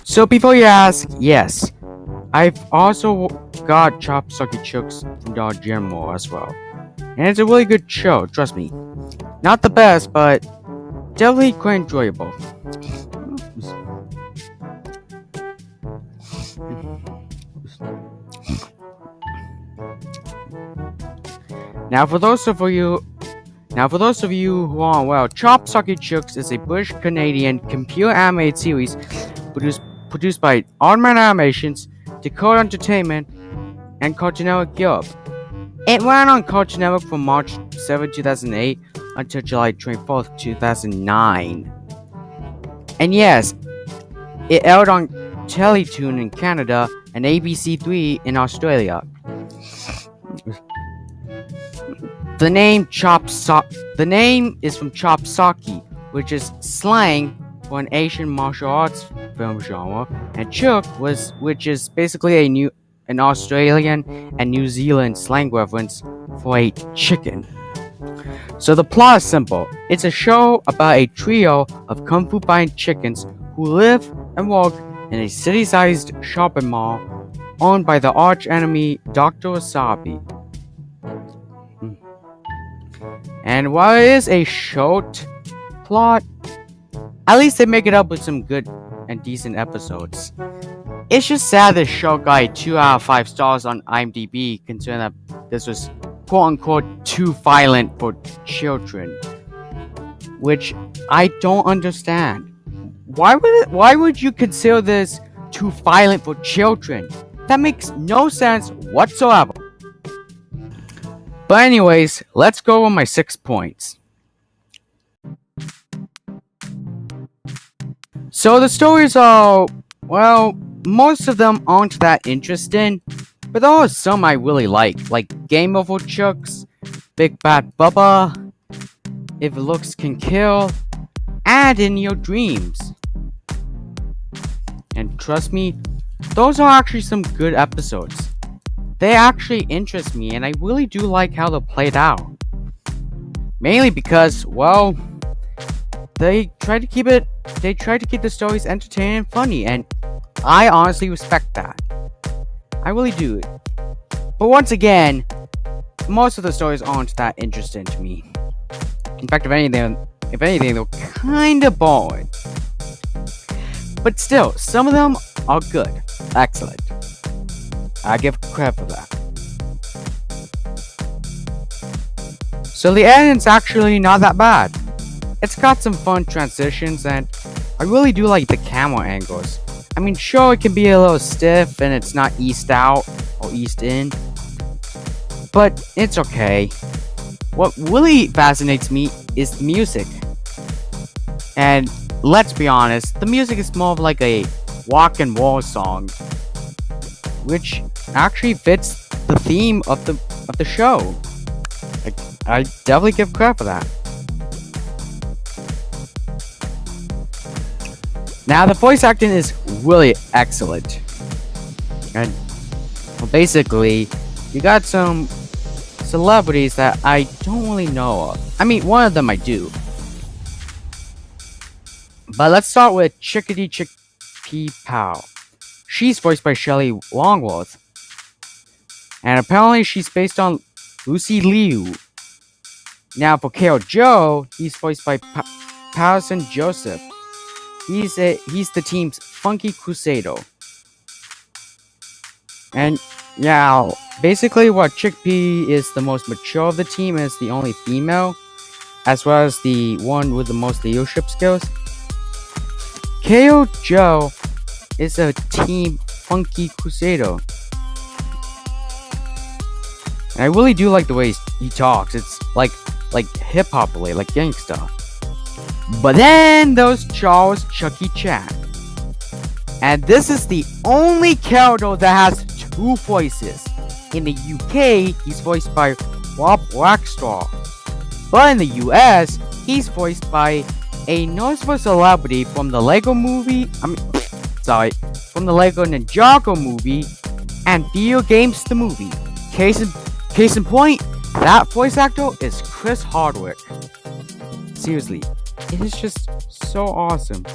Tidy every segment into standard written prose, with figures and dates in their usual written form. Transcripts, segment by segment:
So before you ask, yes, I've also got Chop Socky Chooks from Dollar General as well. And it's a really good show, trust me. Not the best, but definitely quite enjoyable. Now for those of you who aren't well, Chop Socky Chooks is a British-Canadian computer animated series produced by Aardman Animations, Dakota Entertainment, and Cartoon Network Europe. It ran on Cartoon Network from March 7, 2008 until July 24, 2009. And yes, it aired on Teletoon in Canada and ABC3 in Australia. The name is from Chop Socky, which is slang for an Asian martial arts film genre, and Chook which is basically an Australian and New Zealand slang reference for a chicken. So the plot is simple. It's a show about a trio of kung fu fighting chickens who live and work in a city-sized shopping mall owned by the arch enemy Dr. Wasabi. And while it is a short plot, at least they make it up with some good and decent episodes. It's just sad this show got a 2 out of 5 stars on IMDb, considering that this was quote-unquote too violent for children. Which I don't understand. Why would you consider this too violent for children? That makes no sense whatsoever. But anyways, let's go over my 6 points. So the stories are, well, most of them aren't that interesting, but there are some I really like Game Over Chooks, Big Bad Bubba, If Looks Can Kill, and In Your Dreams. And trust me, those are actually some good episodes. They actually interest me, and I really do like how they played out. Mainly because, well, they try to keep the stories entertaining and funny, and I honestly respect that. I really do. But once again, most of the stories aren't that interesting to me. In fact, if anything, they're kinda boring. But still, some of them are good. Excellent. I give credit for that. So the ending's actually not that bad. It's got some fun transitions, and I really do like the camera angles. I mean, sure, it can be a little stiff and it's not east out or east in, but it's okay. What really fascinates me is the music. And let's be honest, the music is more of like a rock and roll song, which actually fits the theme of the show. I definitely give credit for that. Now the voice acting is really excellent. And well, basically, you got some celebrities that I don't really know of. I mean, one of them I do. But let's start with Chickadee Chick Pea Pow. She's voiced by Shelley Longworth. And apparently she's based on Lucy Liu. Now for K.O. Joe, he's voiced by Patterson Joseph. He's the team's Funky Crusader. And yeah, basically what Chickpea is the most mature of the team, is the only female, as well as the one with the most leadership skills. K.O. Joe is a team Funky Crusader. And I really do like the way he talks. It's like hip-hop related, like gangsta. But then there's Charles Chucky Chan. And this is the only character that has 2 voices. In the UK, he's voiced by Rob Rackstraw. But in the US, he's voiced by a noticeable celebrity from the Lego movie, from the Lego Ninjago movie and Video Games the movie. Case in point, that voice actor is Chris Hardwick. Seriously, it is just so awesome.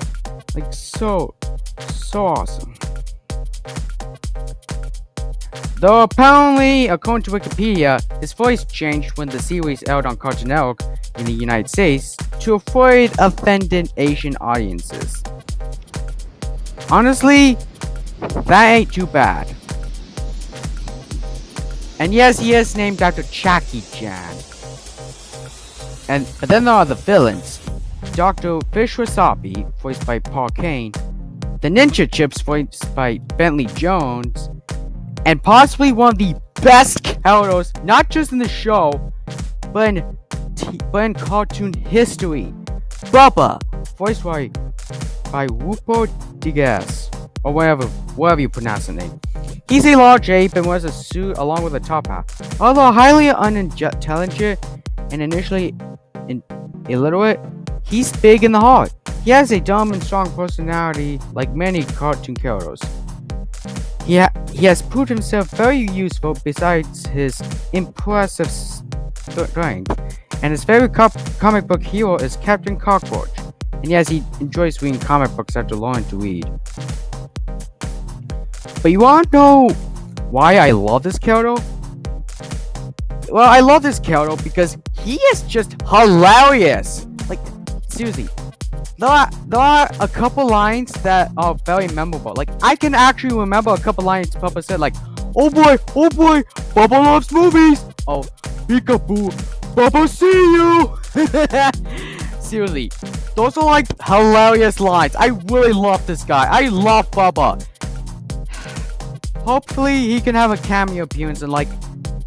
Like, so So awesome. Though apparently, according to Wikipedia, his voice changed when the series aired on Cartoon Network in the United States to avoid offending Asian audiences. Honestly, that ain't too bad. And yes, he is named after Jackie-chan. And then there are the villains. Dr. Fish Wasabi, voiced by Paul Kane, the Ninja Chips, voiced by Bentley Jones, and possibly one of the best characters, not just in the show, but in cartoon history, Bubba, voiced by Wupo Digas, or whatever you pronounce the name. He's a large ape and wears a suit along with a top hat. Although highly unintelligent and initially illiterate, he's big in the heart. He has a dumb and strong personality like many cartoon characters. He has proved himself very useful besides his impressive strength, and his favorite comic book hero is Captain Cockroach. And yes, he enjoys reading comic books after learning to read. But you wanna know why I love this character? Well, I love this character because he is just hilarious. Like, seriously. There are a couple lines that are very memorable. Like, I can actually remember a couple lines Papa said, like, oh boy, Bubba loves movies. Oh, peekaboo, Bubba see you. Seriously, those are like hilarious lines. I really love this guy. I love Bubba. Hopefully, he can have a cameo appearance in, like,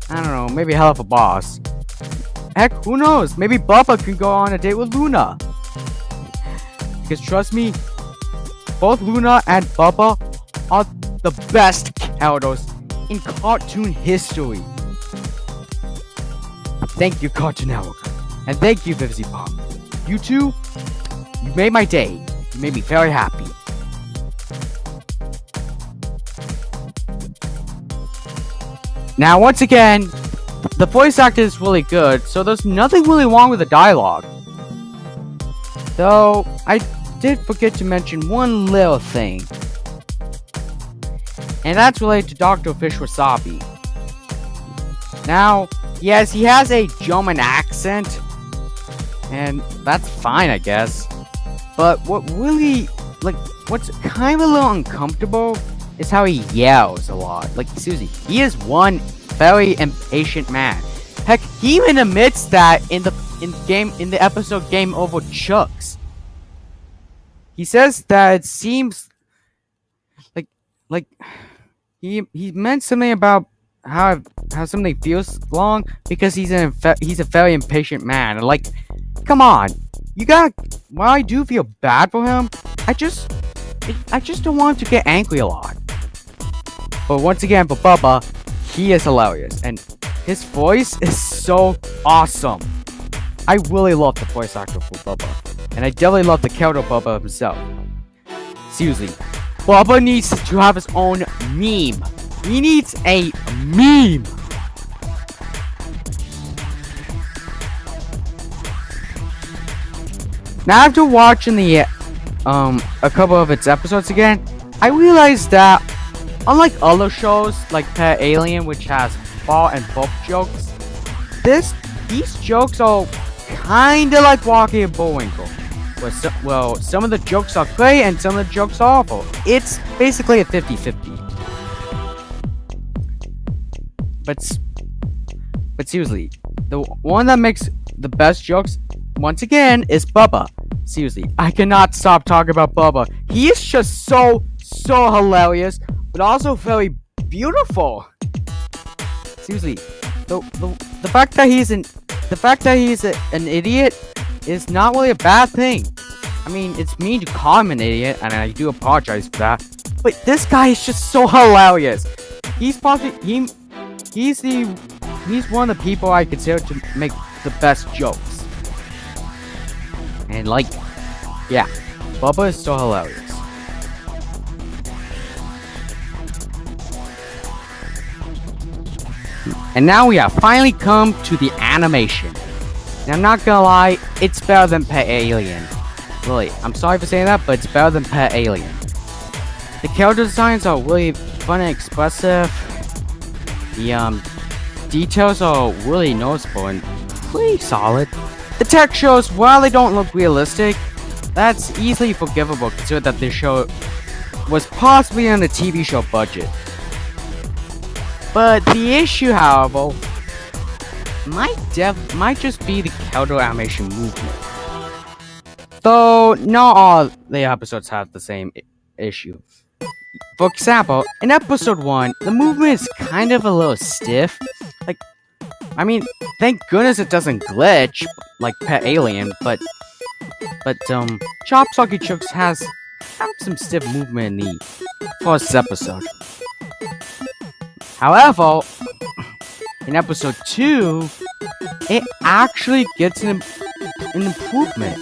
I don't know, maybe Hell of a Boss. Heck, who knows? Maybe Bubba can go on a date with Luna. Because trust me, both Luna and Bubba are the best characters in cartoon history. Thank you, Cartoon Network. And thank you, Vivzy Pop. You two, you made my day. You made me very happy. Now, once again, the voice actor is really good, so there's nothing really wrong with the dialogue. Though, I did forget to mention one little thing. And that's related to Dr. Fish Wasabi. Now, yes, he has a German accent. And that's fine, I guess. But what's kind of a little uncomfortable is how he yells a lot. Like, seriously, he is one very impatient man. Heck, he even admits that in the episode Game Over Chooks. He says that it seems like he meant something about how something feels long because he's a very impatient man. And like, come on, while I do feel bad for him, I just don't want him to get angry a lot. But once again, for Bubba, he is hilarious and his voice is so awesome. I really love the voice actor for Bubba. And I definitely love the character Bubba himself. Seriously, Bubba needs to have his own meme. He needs a meme. Now, after watching a couple of its episodes again, I realized that unlike other shows like Pet Alien, which has fall and bump jokes, these jokes are kinda like Rocky and Bullwinkle. Well, some of the jokes are great and some of the jokes are awful. It's basically a 50-50. But seriously, the one that makes the best jokes, once again, is Bubba. Seriously, I cannot stop talking about Bubba. He is just so hilarious, but also very beautiful. Seriously, the fact that he's an idiot is not really a bad thing. I mean, it's mean to call him an idiot, and I do apologize for that. But this guy is just so hilarious. He's one of the people I consider to make the best jokes. And like, yeah, Bubba is so hilarious. And now we have finally come to the animation. And I'm not gonna lie, it's better than Pet Alien. Really, I'm sorry for saying that, but it's better than Pet Alien. The character designs are really fun and expressive. The details are really noticeable and pretty solid. The tech shows, while they don't look realistic, that's easily forgivable considering that this show was possibly on a TV show budget. But the issue, however, might just be the character animation movement. Though not all the episodes have the same issue. For example, in episode 1, the movement is kind of a little stiff. I mean, thank goodness it doesn't glitch like Pet Alien, but Socky Chooks has some stiff movement in the first episode. However, in episode 2, it actually gets an improvement.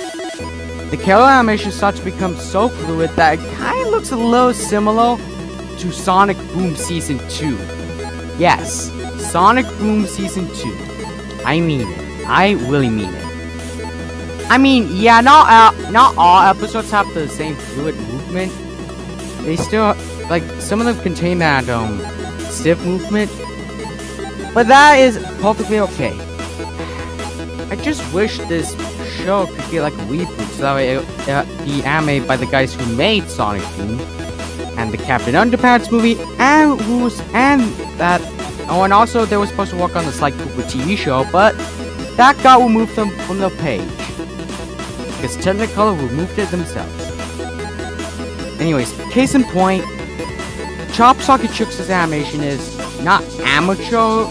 The character animation starts to become so fluid that it kind of looks a little similar to Sonic Boom Season 2. Yes, Sonic Boom Season 2. I mean it. I really mean it. I mean, yeah, not all episodes have the same fluid movement. They still, like, some of them contain that, stiff movement. But that is perfectly okay. I just wish this show could get, like, a reboot so that way it be animated by the guys who made Sonic Boom and the Captain Underpants movie, and and also they were supposed to work on the Sly Cooper TV show, but that got removed from the page because Technicolor removed it themselves. Anyways, case in point, Socky Chooks' animation is not amateur,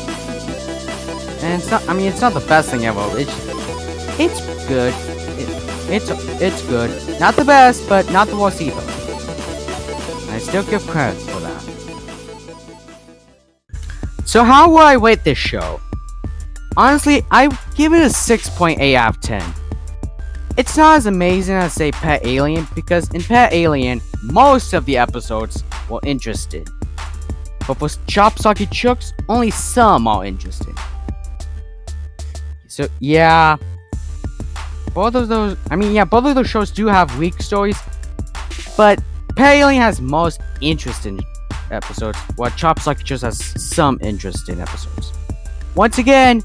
and it's not the best thing ever. It's good. It's good. Not the best, but not the worst either. I still give credit for that. So how will I rate this show? Honestly, I give it a 6.8 out of 10. It's not as amazing as, say, Pet Alien, because in Pet Alien, most of the episodes were interesting. But for Socky Chooks, only some are interesting. So, yeah. Both of those shows do have weak stories, but Pet Alien has most interesting episodes, while Socky Chooks has some interesting episodes. Once again,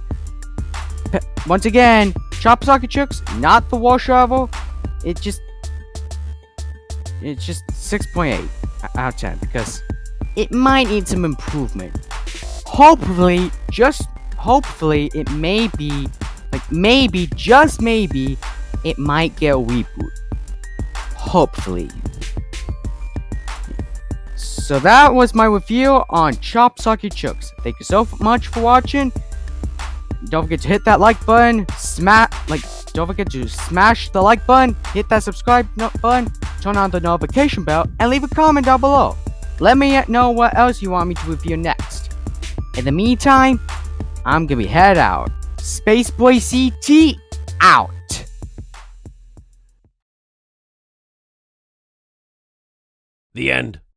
Socky Chooks, not the worst show ever. It's just 6.8 out of 10 because it might need some improvement. Hopefully, it may be, just maybe, it might get a reboot. Hopefully. So that was my review on Socky Chooks. Thank you so much for watching. Don't forget to hit that like button. Don't forget to smash the like button, hit that subscribe button, turn on the notification bell, and leave a comment down below. Let me know what else you want me to review next. In the meantime, I'm gonna be head out. Spaceboy CT out. The end.